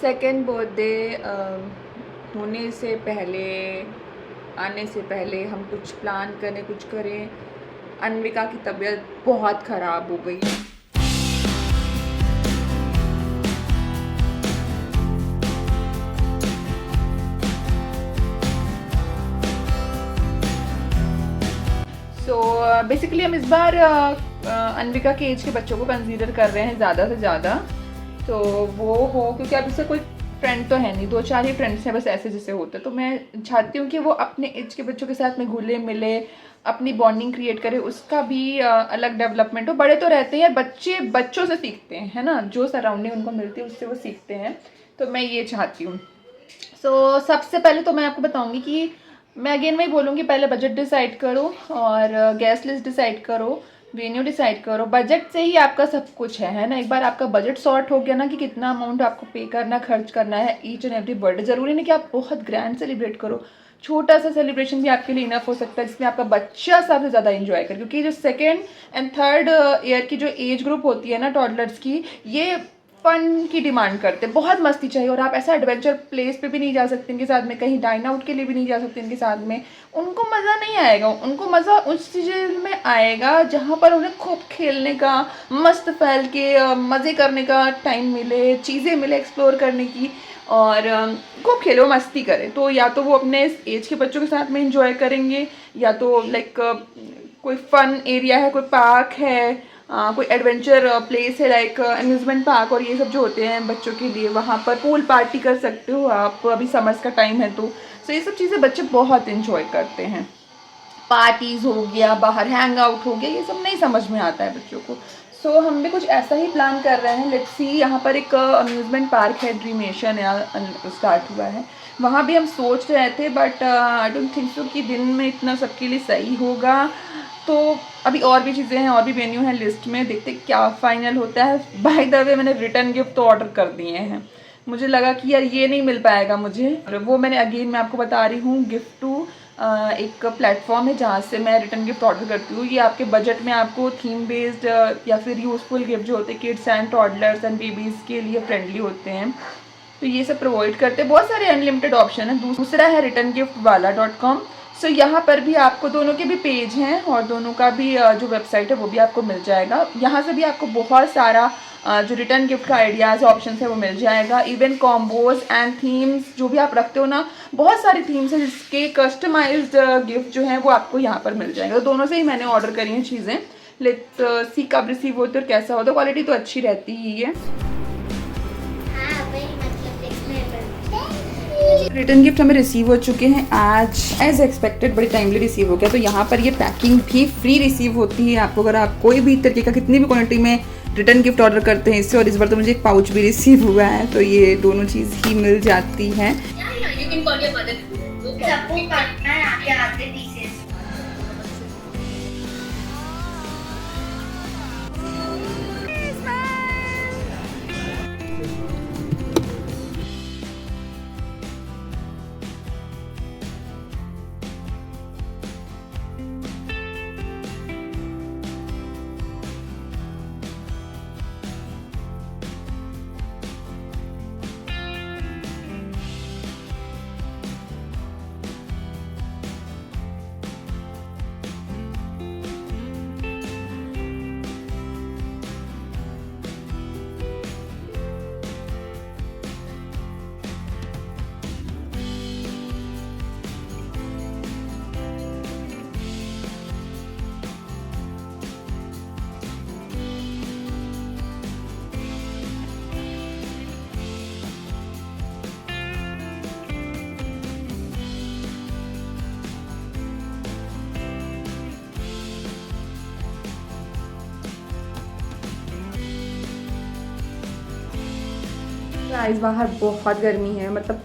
Second birthday होने से पहले, आने से पहले हम कुछ प्लान करें, कुछ करें। अन्विका की तबीयत बहुत ख़राब हो गई। बेसिकली हम इस बार अन्विका के एज के बच्चों को कंसीडर कर रहे हैं ज़्यादा से ज़्यादा। तो वो हो, क्योंकि अब इससे कोई फ्रेंड तो है नहीं, 2-4 ही फ्रेंड्स हैं बस ऐसे जैसे होते। तो मैं चाहती हूँ कि वो अपने एज के बच्चों के साथ में घुले मिले, अपनी बॉन्डिंग क्रिएट करे, उसका भी अलग डेवलपमेंट हो। बड़े तो रहते हैं, बच्चे बच्चों से सीखते हैं, है ना, जो सराउंडिंग उनको मिलती है उससे वो सीखते हैं। तो मैं ये चाहती हूँ। सबसे पहले तो मैं आपको बताऊँगी कि मैं अगेन वही बोलूँगी, पहले बजट डिसाइड करो और गेस्ट लिस्ट डिसाइड करो, वेन्यू डिसाइड करो। बजट से ही आपका सब कुछ है ना। एक बार आपका बजट सॉर्ट हो गया ना कि कितना अमाउंट आपको पे करना, खर्च करना है ईच एंड एवरी बर्थडे। ज़रूरी नहीं कि आप बहुत ग्रैंड सेलिब्रेट करो, छोटा सा सेलिब्रेशन भी आपके लिए इनफ हो सकता है, जिसमें आपका बच्चा सबसे ज़्यादा एंजॉय करे। क्योंकि जो सेकेंड एंड थर्ड ईयर की जो एज ग्रुप होती है ना टॉडलर्स की, ये फन की डिमांड करते हैं, बहुत मस्ती चाहिए। और आप ऐसा एडवेंचर प्लेस पे भी नहीं जा सकते इनके साथ में, कहीं डाइन आउट के लिए भी नहीं जा सकते इनके साथ में। उनको मज़ा नहीं आएगा, उनको मज़ा उस चीज़ में आएगा जहाँ पर उन्हें खूब खेलने का, मस्त फैल के मज़े करने का टाइम मिले, चीज़ें मिले एक्सप्लोर करने की, और खूब खेलो मस्ती करें। तो या तो वो अपने एज के बच्चों के साथ में इंजॉय करेंगे, या तो लाइक कोई फन एरिया है, कोई पार्क है, कोई एडवेंचर प्लेस है लाइक अम्यूज़मेंट पार्क और ये सब जो होते हैं बच्चों के लिए, वहाँ पर पूल पार्टी कर सकते हो आप। अभी समर्स का टाइम है तो ये सब चीज़ें बच्चे बहुत इन्जॉय करते हैं। पार्टीज़ हो गया, बाहर हैंग आउट हो गया, ये सब नहीं समझ में आता है बच्चों को। हम भी कुछ ऐसा ही प्लान कर रहे हैं। लेट्स सी, यहाँ पर एक अम्यूज़मेंट पार्क है, ड्रीमेशन स्टार्ट हुआ है, वहाँ भी हम सोच रहे थे, but I don't think so कि दिन में इतना सबके लिए सही होगा। तो अभी और भी चीज़ें हैं, और भी वेन्यू हैं लिस्ट में, देखते क्या फाइनल होता है। बाय द वे, मैंने रिटर्न गिफ्ट तो ऑर्डर कर दिए हैं। मुझे लगा कि यार ये नहीं मिल पाएगा मुझे, और वो मैंने अगेन मैं आपको बता रही हूँ, गिफ्ट टू एक प्लेटफॉर्म है जहाँ से मैं रिटर्न गिफ्ट ऑर्डर करती हूँ। ये आपके बजट में आपको थीम बेस्ड या फिर यूज़फुल गिफ्ट जो होते हैं kids and toddlers and babies के लिए फ्रेंडली होते हैं, तो ये सब प्रोवाइड करते हैं। बहुत सारे अनलिमिटेड ऑप्शन है। दूसरा है रिटर्न गिफ्ट वाला .com। यहाँ पर भी आपको दोनों के भी पेज हैं और दोनों का भी जो वेबसाइट है वो भी आपको मिल जाएगा। यहाँ से भी आपको बहुत सारा जो रिटर्न गिफ्ट का आइडियाज़ ऑप्शन है वो मिल जाएगा। इवन कॉम्बोज एंड थीम्स जो भी आप रखते हो ना, बहुत सारी थीम्स हैं जिसके कस्टमाइज्ड गिफ्ट जो हैं वो आपको यहाँ पर मिल जाएगा। तो दोनों से ही मैंने ऑर्डर करी हैं चीज़ें। लेट सी कब रिसीव होती है और कैसा होता है। क्वालिटी तो अच्छी रहती ही है। रिटर्न गिफ्ट हमें रिसीव हो चुके हैं आज, एज एक्सपेक्टेड बड़ी टाइमली रिसीव हो गया। तो यहाँ पर ये पैकिंग भी फ्री रिसीव होती है आपको, अगर आप कोई भी तरीके का कितनी भी क्वांटिटी में रिटर्न गिफ्ट ऑर्डर करते हैं इससे। और इस बार तो मुझे एक पाउच भी रिसीव हुआ है, तो ये दोनों चीज़ ही मिल जाती हैं। आज बाहर बहुत गर्मी है, मतलब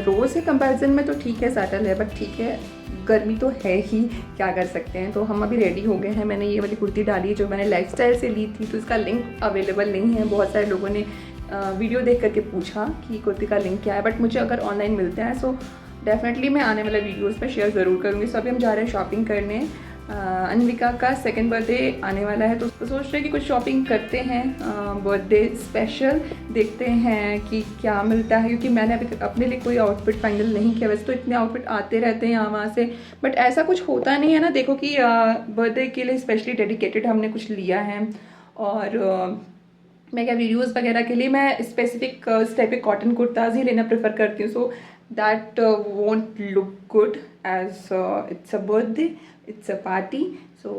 रोज़ के कंपैरिजन में तो ठीक है, सेटल है, बट ठीक है, गर्मी तो है ही, क्या कर सकते हैं। तो हम अभी रेडी हो गए हैं। मैंने ये वाली कुर्ती डाली है जो मैंने लाइफस्टाइल से ली थी, तो इसका लिंक अवेलेबल नहीं है। बहुत सारे लोगों ने वीडियो देख करके पूछा कि कुर्ती का लिंक क्या है, बट मुझे अगर ऑनलाइन मिलता है सो डेफिनेटली मैं आने वाले वीडियोज़ में शेयर ज़रूर करूँगी। सो अभी हम जा रहे हैं शॉपिंग करने। अन्विका का सेकंड बर्थडे आने वाला है, तो सोच रहे हैं कि कुछ शॉपिंग करते हैं बर्थडे स्पेशल, देखते हैं कि क्या मिलता है, क्योंकि मैंने अभी तक अपने लिए कोई आउटफिट फाइनल नहीं किया। वैसे तो इतने आउटफिट आते रहते हैं यहाँ वहाँ से, बट ऐसा कुछ होता नहीं है ना। देखो कि बर्थडे के लिए स्पेशली डेडिकेटेड हमने कुछ लिया है, और मैं क्या वीडियोस वगैरह के लिए मैं स्पेसिफिक इस टाइप के कॉटन कुर्ताज ही लेना प्रेफर करती हूँ, so that won't look good as it's a birthday, it's a party. So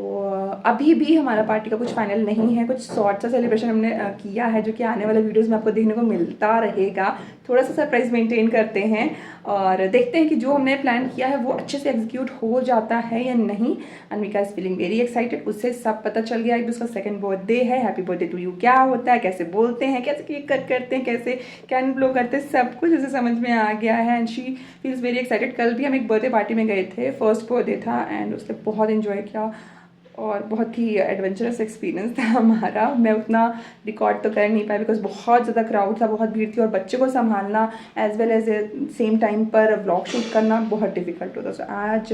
अभी भी हमारा पार्टी का कुछ फाइनल नहीं है, कुछ शॉर्ट सा सेलिब्रेशन हमने किया है, जो कि आने वाले वीडियोस में आपको देखने को मिलता रहेगा। थोड़ा सा सरप्राइज मेंटेन करते हैं और देखते हैं कि जो हमने प्लान किया है वो अच्छे से एग्जीक्यूट हो जाता है या नहीं। Anvika is feeling very excited, उससे सब पता चल गया है कि उसका सेकंड बर्थडे है। हैप्पी बर्थडे टू यू क्या होता है, कैसे बोलते हैं, कैसे केक कट करते हैं, कैसे कैंडल ब्लो करते हैं, सब कुछ उसे समझ में आ गया है and she feels very excited. कल भी हम एक बर्थडे पार्टी में गए थे, फर्स्ट बर्थडे था एंड उसने बहुत इन्जॉय किया और बहुत ही एडवेंचरस एक्सपीरियंस था हमारा। मैं उतना रिकॉर्ड तो कर नहीं पाई बिकॉज बहुत ज़्यादा क्राउड था, बहुत भीड़ थी, और बच्चे को संभालना as well as same time पर व्लॉग शूट करना बहुत डिफिकल्ट होता। सो आज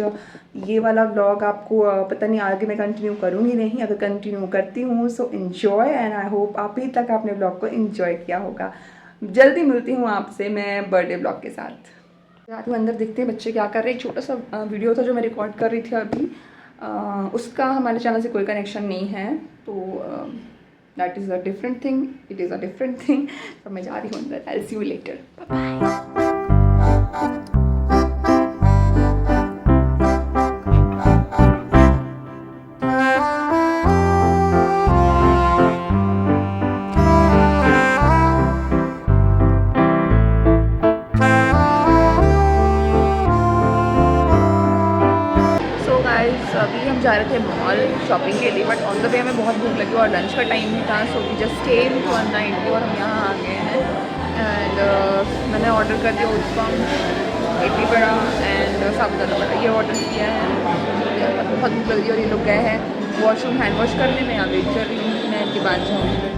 ये वाला व्लॉग आपको पता नहीं आगे मैं कंटिन्यू करूँगी नहीं, अगर कंटिन्यू करती हूँ सो इन्जॉय, एंड आई होप आप ही तक आपने व्लॉग को इन्जॉय किया होगा। जल्दी मिलती हूँ आपसे मैं बर्थडे व्लॉग के साथ। जाती हूँ अंदर, देखते हैं बच्चे क्या कर रहे हैं। एक छोटा सा वीडियो था जो मैं रिकॉर्ड कर रही थी अभी, उसका हमारे चैनल से कोई कनेक्शन नहीं है, तो that is a different thing, it is a different thing. तो मैं जा रही हूँ अंदर, I will see you later, bye bye. अभी हम जा रहे थे मॉल शॉपिंग के लिए, बट ऑन द वे हमें बहुत भूख लगी और लंच का टाइम भी था, so we just came to Anna Idli और हम यहाँ आ गए हैं। एंड मैंने ऑर्डर कर दिया उत्पम, इडली बड़ा एंड साबुदाना बड़ा, ये ऑर्डर किया है। बहुत भूख लगी और ये लोग गए हैं वॉशरूम हैंड वॉश करने में, यहाँ वेट कर रही हूँ, मैं इनके बाद जाऊँगी।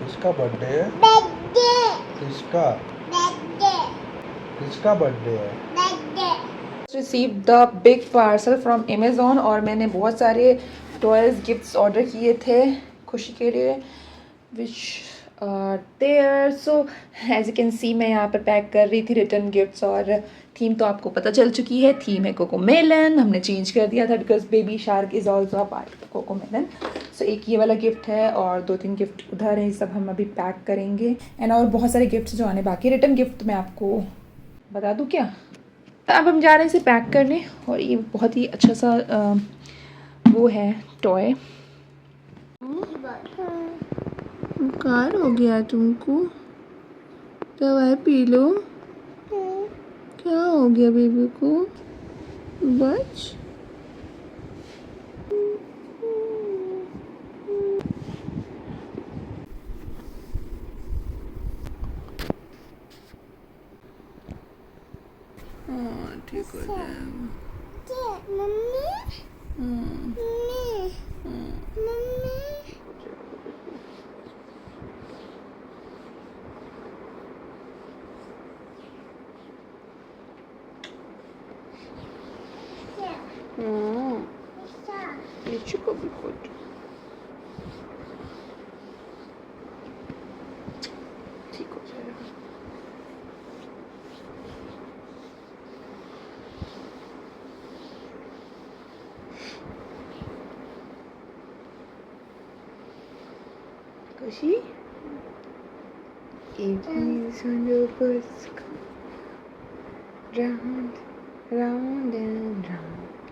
किसका बर्थडे है? किसका? किसका बर्थडे है? Receive the big parcel from Amazon, और मैंने बहुत सारे टॉयज़ गिफ्ट्स ऑर्डर किए थे खुशी के लिए, which there. So as you can see मैं यहाँ पर पैक कर रही थी रिटर्न गिफ्ट्स, और थीम तो आपको पता चल चुकी है, थीम है कोकोमेलन। हमने चेंज कर दिया था because baby shark is also a part of Cocomelon. So एक ये वाला गिफ्ट है और 2-3 गिफ्ट उधर है, ये सब हम अभी पैक करेंगे। एंड और बहुत सारे गिफ्ट्स जो आने बाकी, रिटर्न गिफ्ट मैं आपको बता दूँ क्या। अब हम जा रहे हैं इसे पैक करने, और ये बहुत ही अच्छा सा वो है टॉय। बुखार हो गया तुमको, दवाई पी लो। क्या हो गया बेबी को बच? ठीक हो जाएगा। मम्मी बच्चे को भी कुछ ठीक हो जाएगा। खुशी it is on the bus round, round and round,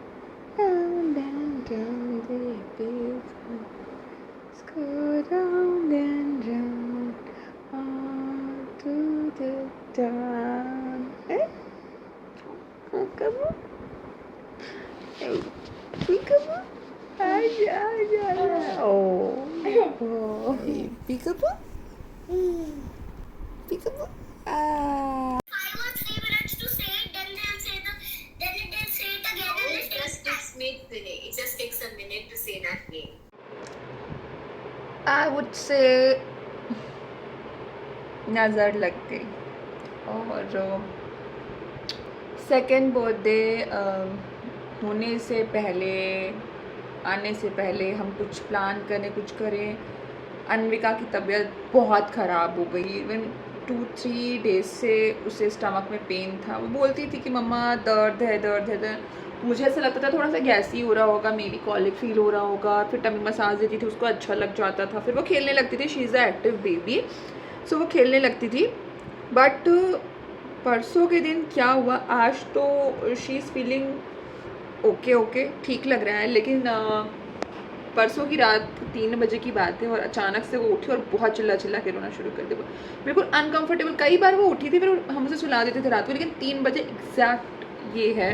round and round the bus go round and round, on to the dawn. Eh? Come on. Hey, peekaboo. Aja, aja, aja. Oh, hey, peekaboo. Peekaboo. Ah. 5 or 3 minutes to say it, then they'll say then they'll say it again. No, it just takes minute. It just takes a minute to say that name. I would say नज़र लग गई। और second birthday होने से पहले, आने से पहले हम कुछ प्लान करें, कुछ करें, अन्विका की तबीयत बहुत ख़राब हो गई। इवन 2-3 डेज से उसे स्टमक में पेन था। वो बोलती थी कि मम्मा दर्द है, दर्द है, दर्द। मुझे ऐसा लगता था थोड़ा सा गैसी हो रहा होगा, मेरी कॉलिक फील हो रहा होगा। फिर टमी मसाज देती थी, उसको अच्छा लग जाता था। फिर वो खेलने लगती थी। She is a active baby, so वो खेलने लगती थी। बट परसों के दिन क्या हुआ, आज तो शी इज़ फीलिंग ओके, ठीक लग रहा है। लेकिन परसों की रात 3 बजे की बात है और अचानक से वो उठी और बहुत चिल्ला के रोना शुरू कर दिया। बिल्कुल अनकंफर्टेबल। कई बार वो उठी थी, फिर हम उसे सुला देते थे रात को, लेकिन 3 बजे एग्जैक्ट ये है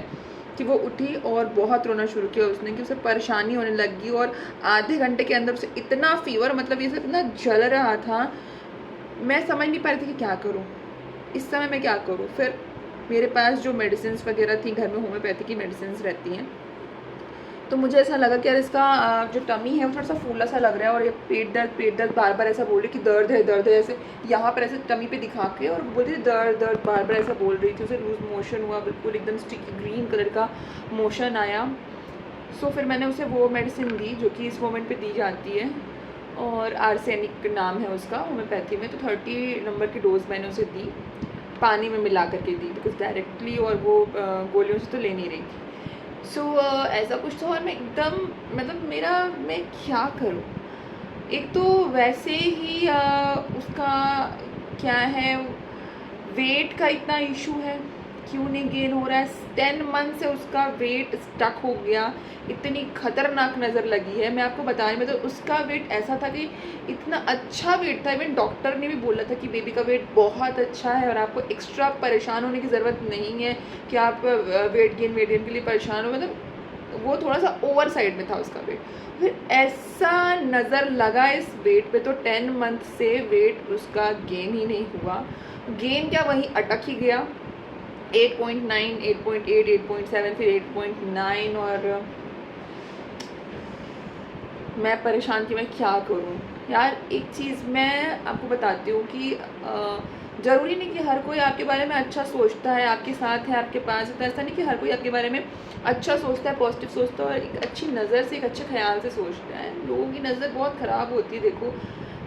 कि वो उठी और बहुत रोना शुरू किया उसने, कि उसे परेशानी होने लगी। और आधे घंटे के अंदर उसे इतना फीवर, मतलब ये सब इतना जल रहा था, मैं समझ नहीं पा रही थी कि क्या करूँ इस समय, मैं क्या करूँ। फिर मेरे पास जो मेडिसिन वगैरह थी घर में, होम्योपैथी की मेडिसिन रहती हैं, तो मुझे ऐसा लगा कि यार इसका जो टमी है वो थोड़ा सा फूला सा लग रहा है। और ये पेट दर्द बार बार ऐसा बोल रही कि दर्द है, ऐसे यहाँ पर ऐसे टमी पे दिखा के, और बोलती थी दर्द बार बार ऐसा बोल रही थी। उसे लूज मोशन हुआ, बिल्कुल एकदम स्टिकी ग्रीन कलर का मोशन आया। सो फिर मैंने उसे वो मेडिसिन दी जो कि इस मोमेंट पे दी जाती है, और आर्सेनिक नाम है उसका होम्योपैथी में। तो 30 नंबर की डोज मैंने उसे दी, पानी में मिला करके दी, बिकॉज डायरेक्टली और वो गोलियों से तो ले नहीं रही थी। सो ऐसा कुछ था। और मैं एकदम, मतलब मैं क्या करूँ। एक तो वैसे ही उसका क्या है, वेट का इतना इशू है, क्यों नहीं गेन हो रहा है। 10 मंथ से उसका वेट स्टक हो गया, इतनी खतरनाक नज़र लगी है। मैं आपको बता रही, मतलब उसका वेट ऐसा था कि इतना अच्छा वेट था। इवन डॉक्टर ने भी बोला था कि बेबी का वेट बहुत अच्छा है और आपको एक्स्ट्रा परेशान होने की ज़रूरत नहीं है कि आप वेट गेन के लिए परेशान हो। मतलब वो थोड़ा सा ओवर साइड में था उसका वेट। फिर ऐसा नज़र लगा इस वेट पे, तो 10 मंथ से वेट उसका गेन ही नहीं हुआ। गेन क्या, वहीं अटक ही गया। 8.9, 8.8, 8.7, फिर 8.9। और मैं परेशान कि मैं क्या करूं यार। एक चीज़ मैं आपको बताती हूँ कि ज़रूरी नहीं कि हर कोई आपके बारे में अच्छा सोचता है, आपके साथ है, आपके पास है। तो ऐसा नहीं कि हर कोई आपके बारे में अच्छा सोचता है, पॉजिटिव सोचता है और एक अच्छी नज़र से, एक अच्छे ख्याल से सोचता है। लोगों की नज़र बहुत ख़राब होती है, देखो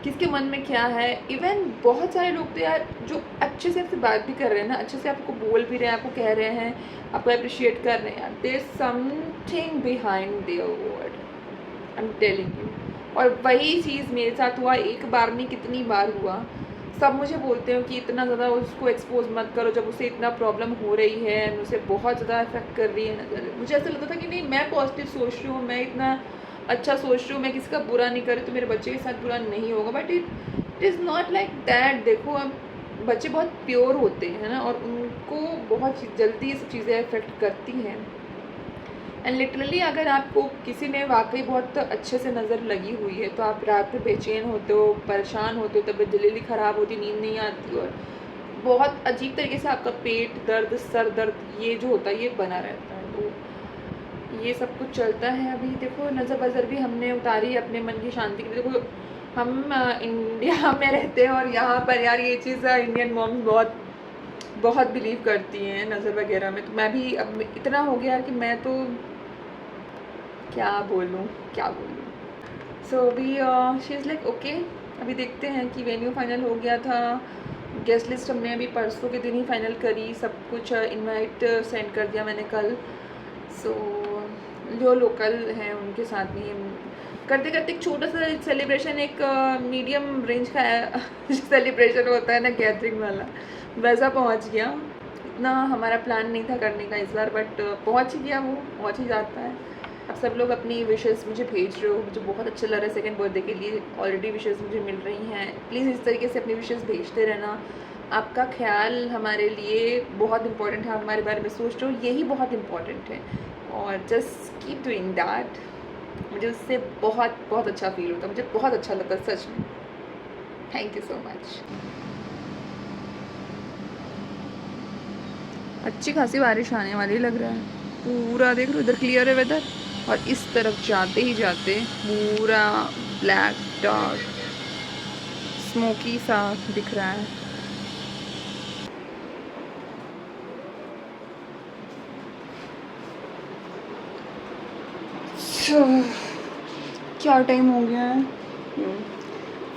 किसके मन में क्या है। इवन बहुत सारे लोग तो यार जो अच्छे से आपसे बात भी कर रहे हैं ना, अच्छे से आपको बोल भी रहे हैं, आपको कह रहे हैं, आपको अप्रिशिएट कर रहे हैं, यार there is something behind their word, I am telling you. और वही चीज़ मेरे साथ हुआ, एक बार नहीं कितनी बार हुआ। सब मुझे बोलते हैं कि इतना ज़्यादा उसको एक्सपोज मत करो, जब उसे इतना प्रॉब्लम हो रही है, उसे बहुत ज़्यादा इफेक्ट कर रही है नज़र। मुझे ऐसा लगता था कि नहीं, मैं पॉजिटिव सोच रही हूँ, मैं इतना अच्छा सोच रही हूँ, मैं किसी का बुरा नहीं कर रही, तो मेरे बच्चे के साथ बुरा नहीं होगा। But it is not like that. देखो अब बच्चे बहुत प्योर होते हैं ना, और उनको बहुत जल्दी ये सब चीज़ें इफेक्ट करती हैं। एंड लिटरली अगर आपको किसी ने वाकई बहुत अच्छे से नज़र लगी हुई है, तो आप रात में बेचैन होते हो, परेशान होते हो, तबीयत जल्दी ख़राब होती, नींद नहीं आती, और बहुत अजीब तरीके से आपका पेट दर्द, सर दर्द, ये जो होता है ये बना रहता है। तो ये सब कुछ चलता है। अभी देखो नज़र बज़र भी हमने उतारी अपने मन की शांति के लिए। देखो हम इंडिया में रहते हैं और यहाँ पर यार ये चीज़ इंडियन मॉम्स बहुत बिलीव करती हैं नज़र वगैरह में। तो मैं भी अब इतना हो गया कि मैं तो क्या बोलूँ क्या बोलूँ। सो अभी शी इज़ लाइक ओके, अभी देखते हैं कि वेन्यू फाइनल हो गया था, गेस्ट लिस्ट हमने अभी परसों के दिन ही फाइनल करी, सब कुछ इनवाइट सेंड कर दिया मैंने कल। सो जो लोकल हैं उनके साथ में करते करते एक छोटा सा सेलिब्रेशन, एक मीडियम रेंज का सेलिब्रेशन होता है ना गैदरिंग वाला, वैसा पहुंच गया। इतना हमारा प्लान नहीं था करने का इस बार, बट पहुंच ही गया, वो पहुंच ही जाता है। अब सब लोग अपनी विशेस मुझे भेज रहे हो, मुझे बहुत अच्छा लग रहा है। सेकंड बर्थडे के लिए ऑलरेडी विशेस मुझे मिल रही हैं। प्लीज़ इस तरीके से अपनी विशेस भेजते रहना। आपका ख्याल हमारे लिए बहुत इंपॉर्टेंट है, हमारे बारे में सोच रहे हो, यही बहुत इंपॉर्टेंट है। और जस्ट कीप डूइंग दैट। मुझे उससे बहुत बहुत अच्छा फील होता है, मुझे बहुत अच्छा लगता है सच में। Thank you so much. अच्छी खासी बारिश आने वाली लग रहा है, पूरा देख लो, इधर क्लियर है वेदर, और इस तरफ जाते ही जाते पूरा ब्लैक डार्क स्मोकी सा दिख रहा है। क्या टाइम हो गया है,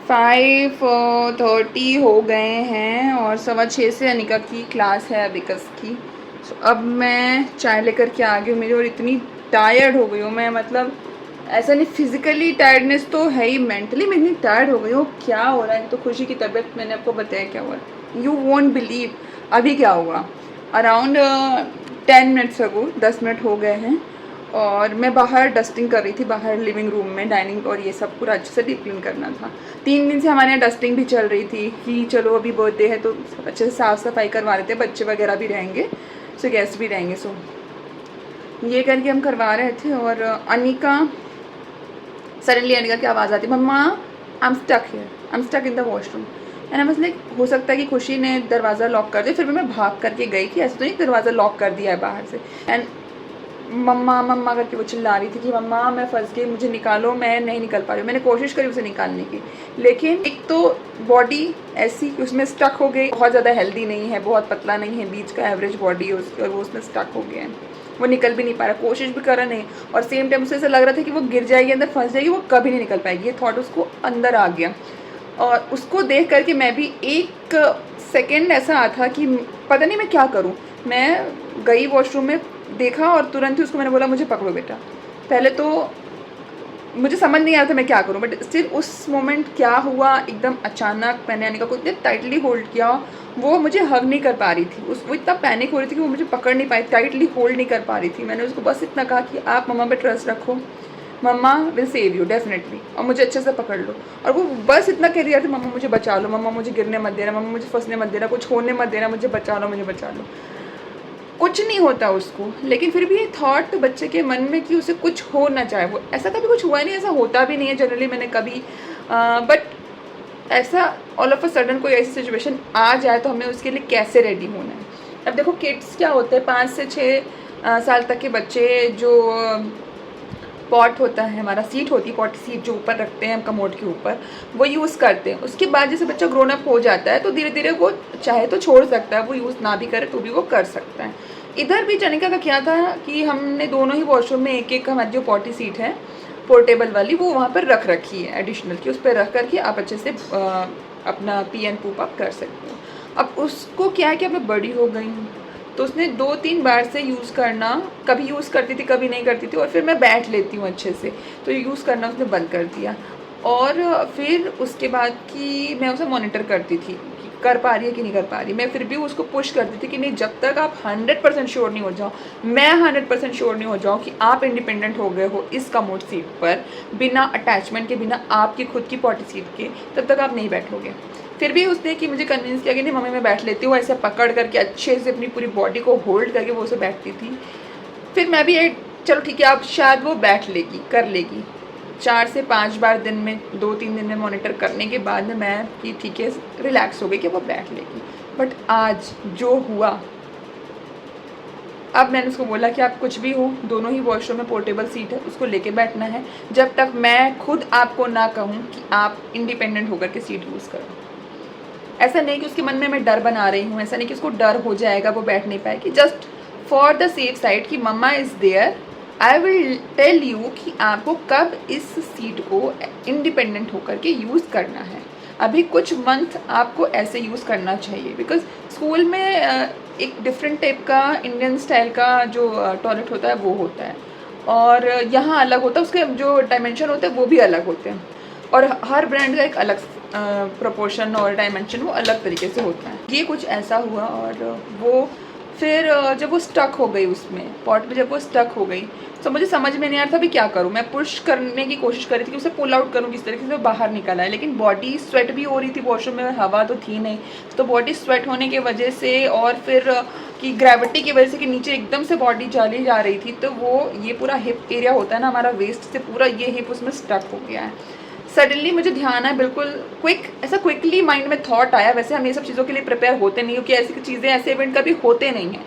5:30 हो गए हैं, और 6:15 से अनिका की क्लास है अबिकस की। अब मैं चाय लेकर के आ गई हूँ मेरी, और इतनी टायर्ड हो गई हूँ मैं, मतलब ऐसा नहीं फिज़िकली टायर्डनेस तो है ही, मेंटली मैं इतनी टायर्ड हो गई हूँ। क्या हो रहा है, तो खुशी की तबीयत मैंने आपको बताया क्या हुआ। यू वोंट बिलीव अभी क्या हुआ। अराउंड 10 मिनट्स अगो, 10 मिनट हो गए हैं, और मैं बाहर डस्टिंग कर रही थी, बाहर लिविंग रूम में, डाइनिंग और ये सब पूरा अच्छे से डीप क्लीन करना था। 3 दिन से हमारे यहाँ डस्टिंग भी चल रही थी कि चलो अभी बर्थडे है तो अच्छे से साफ़ सफाई करवा रहे थे, बच्चे वगैरह भी रहेंगे, सो गेस्ट भी रहेंगे, सो ये करके हम करवा रहे थे। और अनिका, सडनली अनिका की आवाज़ आती, mamma I am stuck here, I am stuck in the washroom. And I was like, हो सकता है कि खुशी ने दरवाज़ा लॉक कर दिया, फिर भी मैं भाग करके गई कि ऐसे तो नहीं दरवाज़ा लॉक कर दिया है बाहर से। एंड मम्मा मम्मा करके वो चिल्ला रही थी कि मम्मा मैं फंस गई, मुझे निकालो, मैं नहीं निकल पा रही हूँ। मैंने कोशिश करी उसे निकालने की, लेकिन एक तो बॉडी ऐसी कि उसमें स्टक हो गई, बहुत ज़्यादा हेल्दी नहीं है, बहुत पतला नहीं है, बीच का एवरेज बॉडी है उसकी, और वो उसमें स्टक हो गया है, वो निकल भी नहीं पा रहा, कोशिश भी कर रहा नहीं। और सेम टाइम उसे ऐसा लग रहा था कि वो गिर जाएगी, अंदर फंस जाएगी, वो कभी नहीं निकल पाएगी। ये थॉट उसको अंदर आ गया, और उसको देख करके मैं भी एक सेकेंड ऐसा आता था कि पता नहीं मैं क्या करूँ। मैं गई वॉशरूम में, देखा, और तुरंत ही उसको मैंने बोला मुझे पकड़ो बेटा। पहले तो मुझे समझ नहीं आया था मैं क्या करूं, बट स्टिल उस मोमेंट क्या हुआ, एकदम अचानक मैंने अनिका को इतने टाइटली होल्ड किया, वो मुझे हग नहीं कर पा रही थी, वो इतना पैनिक हो रही थी कि वो मुझे पकड़ नहीं पाई, टाइटली होल्ड नहीं कर पा रही थी। मैंने उसको बस इतना कहा कि आप मम्मा पे ट्रस्ट रखो, मम्मा विल सेव यू डेफिनेटली, और मुझे अच्छे से पकड़ लो। और वो बस इतना कह रही थी, मम्मा मुझे बचा लो, मम्मा मुझे गिरने मत देना, मम्मा मुझे फंसने मत देना, कुछ होने मत देना, मुझे बचा लो, मुझे बचा लो। कुछ नहीं होता उसको, लेकिन फिर भी ये थॉट तो बच्चे के मन में कि उसे कुछ हो ना चाहे, वो ऐसा कभी कुछ हुआ नहीं, ऐसा होता भी नहीं है जनरली मैंने कभी, बट ऐसा ऑल ऑफ अ सडन कोई ऐसी सिचुएशन आ जाए तो हमें उसके लिए कैसे रेडी होना है। अब देखो किड्स क्या होते हैं, 5 से 6 साल तक के बच्चे, जो पॉट होता है हमारा, सीट होती है, पॉट सीट जो ऊपर रखते हैं हम कमोड के ऊपर, वो यूज़ करते हैं। उसके बाद जैसे बच्चा ग्रोन अप हो जाता है तो धीरे धीरे वो चाहे तो छोड़ सकता है, वो यूज़ ना भी करे तो भी वो कर सकता है। इधर भी जनिका का क्या था कि हमने दोनों ही वॉशरूम में एक एक हमारी जो पॉटी सीट है पोर्टेबल वाली, वो वहाँ पर रख रखी है एडिशनल की, उस पर रख करके आप अच्छे से अपना पी एंड पूप आप कर सकते हो। अब उसको क्या है कि अब मैं बड़ी हो गई हूँ, तो उसने 2-3 बार से यूज़ करना, कभी यूज़ करती थी कभी नहीं करती थी, और फिर मैं बैठ लेती हूँ अच्छे से, तो यूज़ करना उसने बंद कर दिया। और फिर उसके बाद कि मैं उसे मॉनिटर करती थी कि कर पा रही है कि नहीं कर पा रही, मैं फिर भी उसको पुश करती थी कि नहीं, जब तक आप 100% श्योर नहीं हो जाओ, मैं 100% श्योर नहीं हो जाऊँ कि आप इंडिपेंडेंट हो गए हो इस कमोड सीट पर, बिना अटैचमेंट के, बिना आपकी खुद की पॉटी सीट के, तब तक आप नहीं बैठोगे। फिर भी उसने कि मुझे कन्विंस किया कि नहीं मम्मी मैं बैठ लेती हूँ, ऐसे पकड़ करके अच्छे से अपनी पूरी बॉडी को होल्ड करके वो उसे बैठती थी। फिर मैं भी चलो ठीक है, अब शायद वो बैठ लेगी, कर लेगी। 4 से 5 बार दिन में, 2-3 दिन में मॉनिटर करने के बाद में मैं कि ठीक है रिलैक्स हो गई कि वो बैठ लेगी। बट आज जो हुआ, अब मैंने उसको बोला कि आप कुछ भी हो, दोनों ही वॉशरूम में पोर्टेबल सीट है, उसको लेके बैठना है जब तक मैं खुद आपको ना कहूँ कि आप इंडिपेंडेंट होकर के सीट यूज़ करो। ऐसा नहीं कि उसके मन में मैं डर बना रही हूँ, ऐसा नहीं कि उसको डर हो जाएगा वो बैठ नहीं पाएगी, just for the safe side कि mamma is there, I will tell you कि आपको कब इस सीट को इंडिपेंडेंट होकर के यूज़ करना है। अभी कुछ मंथ आपको ऐसे यूज़ करना चाहिए, बिकॉज स्कूल में एक डिफरेंट टाइप का इंडियन स्टाइल का जो टॉयलेट होता है वो होता है, और यहाँ अलग होता है, उसके जो डायमेंशन होते हैं वो भी अलग होते हैं, और हर ब्रांड का एक अलग प्रोपोर्शन और डायमेंशन वो अलग तरीके से होता है। ये कुछ ऐसा हुआ, और वो फिर जब वो स्टक हो गई उसमें पॉट में, जब वो स्टक हो गई तो मुझे समझ में नहीं आ रहा था भी क्या करूँ। मैं पुश करने की कोशिश कर रही थी कि उसे पुल आउट करूँ किस तरीके से, बाहर निकला है, लेकिन बॉडी स्वेट भी हो रही थी, वॉशरूम में हवा तो थी नहीं, तो बॉडी स्वेट होने की वजह से और फिर कि ग्रेविटी की वजह से कि नीचे एकदम से बॉडी चली जा रही थी, तो वो ये पूरा हिप एरिया होता है ना हमारा वेस्ट से, पूरा ये हिप उसमें स्टक हो गया है। सडनली मुझे ध्यान है, बिल्कुल ऐसा क्विकली माइंड में थॉट आया। वैसे हम ये सब चीज़ों के लिए प्रिपेयर होते नहीं, क्योंकि ऐसी चीज़ें, ऐसे इवेंट कभी होते नहीं हैं।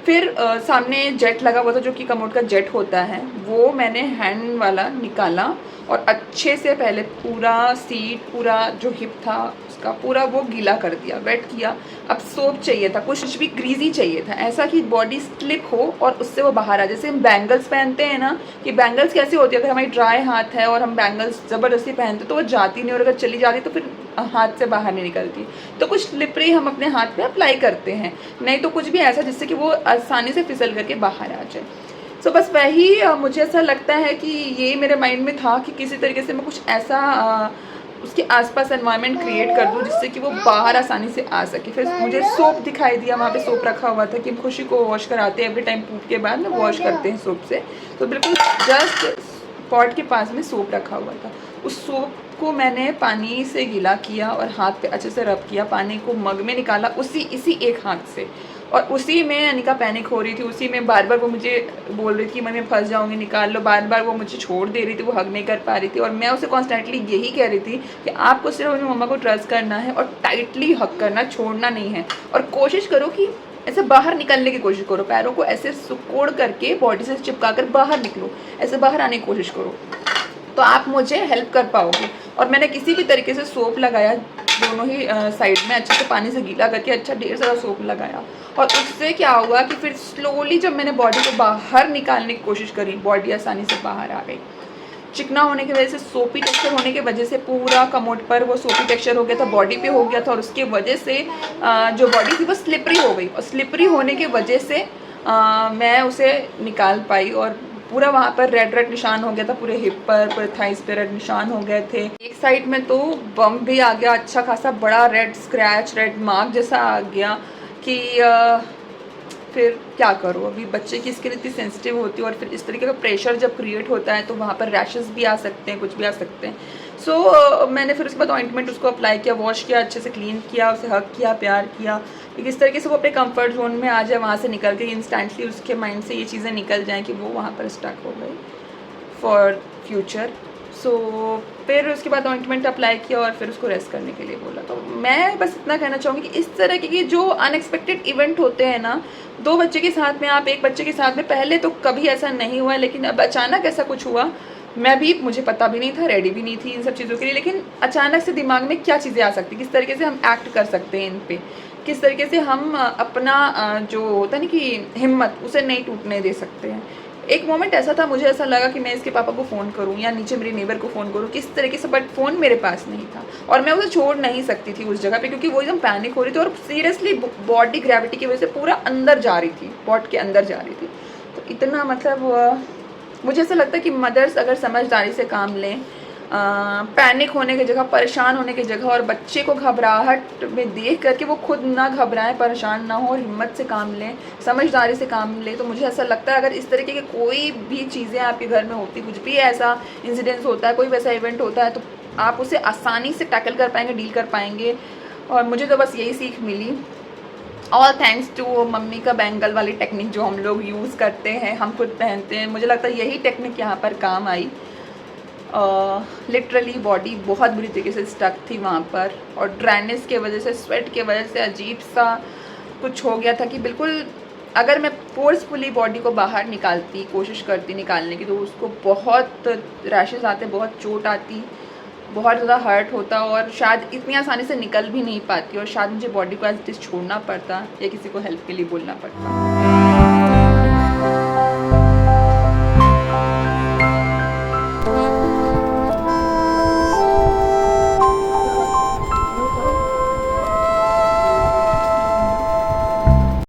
फिर सामने जेट लगा हुआ था, जो कि कमोड का जेट होता है, वो मैंने हैंड वाला निकाला और अच्छे से पहले पूरा सीट, पूरा जो हिप था उसका पूरा वो गीला कर दिया, वेट किया। अब सोप चाहिए था, कुछ भी ग्रीजी चाहिए था, ऐसा कि बॉडी स्लिप हो और उससे वो बाहर आ। जैसे हम बैंगल्स पहनते हैं ना, कि बैंगल्स कैसे होती है, अगर हमारी ड्राई हाथ है और हम बैंगल्स ज़बरदस्ती पहनते तो वो जाती नहीं, और अगर चली जाती तो फिर हाथ से बाहर नहीं निकलती, तो कुछ स्लिपरी हम अपने हाथ पे अप्लाई करते हैं, नहीं तो कुछ भी ऐसा जिससे कि वो आसानी से फिसल करके बाहर आ जाए। सो बस वही मुझे ऐसा लगता है कि ये मेरे माइंड में था कि किसी तरीके से मैं कुछ ऐसा उसके आसपास एनवायरनमेंट क्रिएट कर दूँ जिससे कि वो बाहर आसानी से आ सके। फिर मुझे सोप दिखाई दिया, वहाँ पे सोप रखा हुआ था कि हम खुशी को वॉश कराते हैं, एवरी टाइम पूप के बाद में वॉश करते हैं सोप से, तो बिल्कुल जस्ट पॉट के पास में सोप रखा हुआ था। उस सोप को मैंने पानी से गीला किया और हाथ पे अच्छे से रब किया, पानी को मग में निकाला इसी एक हाथ से, और उसी में अनिका पैनिक हो रही थी, उसी में बार बार वो मुझे बोल रही थी मैं फंस जाऊंगी, निकाल लो, बार बार वो मुझे छोड़ दे रही थी, वो हग नहीं कर पा रही थी, और मैं उसे कॉन्स्टेंटली यही कह रही थी कि आपको सिर्फ अपनी मम्मा को ट्रस्ट करना है और टाइटली हग करना, छोड़ना नहीं है, और कोशिश करो कि ऐसे बाहर निकलने की कोशिश करो, पैरों को ऐसे सुकोड़ करके बॉडी से चिपका कर बाहर निकलो, ऐसे बाहर आने की कोशिश करो, तो आप मुझे हेल्प कर पाओगे। और मैंने किसी भी तरीके से सोप लगाया दोनों ही साइड में, अच्छे से पानी से गीला करके अच्छा ढेर सारा सोप लगाया, और उससे क्या हुआ कि फिर स्लोली जब मैंने बॉडी को बाहर निकालने की कोशिश करी, बॉडी आसानी से बाहर आ गई। चिकना होने की वजह से, सोपी टेक्सचर होने की वजह से पूरा कमोड पर वो सोपी टेक्सचर हो गया था, बॉडी पे हो गया था, और उसके वजह से जो बॉडी थी वो स्लिपरी हो गई, और स्लिपरी होने की वजह से मैं उसे निकाल पाई, और पूरा वहाँ पर रेड निशान हो गया था, पूरे हिप पर, पूरे थाइस पे रेड निशान हो गए थे। एक साइड में तो बम्प भी आ गया, अच्छा खासा बड़ा रेड स्क्रैच, रेड मार्क जैसा आ गया कि फिर क्या करो। अभी बच्चे की स्किन इतनी सेंसिटिव होती है, और फिर इस तरीके का प्रेशर जब क्रिएट होता है तो वहाँ पर रैशेस भी आ सकते हैं, कुछ भी आ सकते हैं। सो मैंने फिर उसके बाद ऑइंटमेंट उसको अप्लाई किया, वॉश किया, अच्छे से क्लीन किया, उसे हग किया, प्यार किया, कि इस तरीके से वो अपने कंफर्ट जोन में आ जाए, वहाँ से निकल के इंस्टेंटली उसके माइंड से ये चीज़ें निकल जाएँ कि वो वहाँ पर स्टक हो गई फॉर फ्यूचर। सो फिर उसके बाद ऑइंटमेंट अप्लाई किया और फिर उसको रेस्ट करने के लिए बोला। तो मैं बस इतना कहना चाहूँगी कि इस तरह के जो अनएक्सपेक्टेड इवेंट होते हैं ना, 2 बच्चे के साथ में, आप एक बच्चे के साथ में, पहले तो कभी ऐसा नहीं हुआ, लेकिन अब अचानक ऐसा कुछ हुआ। मुझे पता भी नहीं था, रेडी भी नहीं थी इन सब चीज़ों के लिए, लेकिन अचानक से दिमाग में क्या चीज़ें आ सकती, किस तरीके से हम एक्ट कर सकते हैं इन पे, किस तरीके से हम अपना जो होता है ना कि हिम्मत, उसे नहीं टूटने दे सकते हैं। एक मोमेंट ऐसा था, मुझे ऐसा लगा कि मैं इसके पापा को फ़ोन करूं या नीचे मेरी नेबर को फ़ोन करूं, किस तरीके से, बट फ़ोन मेरे पास नहीं था और मैं उसे छोड़ नहीं सकती थी उस जगह पे, क्योंकि वो एकदम पैनिक हो रही थी और सीरियसली बॉडी ग्रेविटी की वजह से पूरा अंदर जा रही थी, पॉट के अंदर जा रही थी। तो इतना मतलब मुझे ऐसा लगता है कि मदर्स अगर समझदारी से काम लें, पैनिक होने की जगह, परेशान होने की जगह, और बच्चे को घबराहट में देख करके वो खुद ना घबराएं, परेशान ना हो, और हिम्मत से काम लें, समझदारी से काम लें, तो मुझे ऐसा लगता है अगर इस तरीके की कोई भी चीज़ें आपके घर में होती, कुछ भी ऐसा इंसिडेंस होता है, कोई वैसा इवेंट होता है, तो आप उसे आसानी से टैकल कर पाएंगे, डील कर पाएंगे। और मुझे तो बस यही सीख मिली। ऑल थैंक्स टू मम्मी का बैंगल वाली टेक्निक जो हम लोग यूज़ करते हैं, हम खुद पहनते हैं, मुझे लगता है यही टेक्निक यहाँ पर काम आई। लिटरली बॉडी बहुत बुरी तरीके से स्टक थी वहाँ पर, और ड्राइनेस के वजह से, स्वेट के वजह से अजीब सा कुछ हो गया था कि बिल्कुल अगर मैं फोर्सफुली बॉडी को बाहर निकालती, कोशिश करती निकालने की, तो उसको बहुत रैशेस आते, बहुत चोट आती, बहुत ज़्यादा हर्ट होता, और शायद इतनी आसानी से निकल भी नहीं पाती, और शायद मुझे बॉडी को एज इट इज़ छोड़ना पड़ता या किसी को हेल्प के लिए बोलना पड़ता।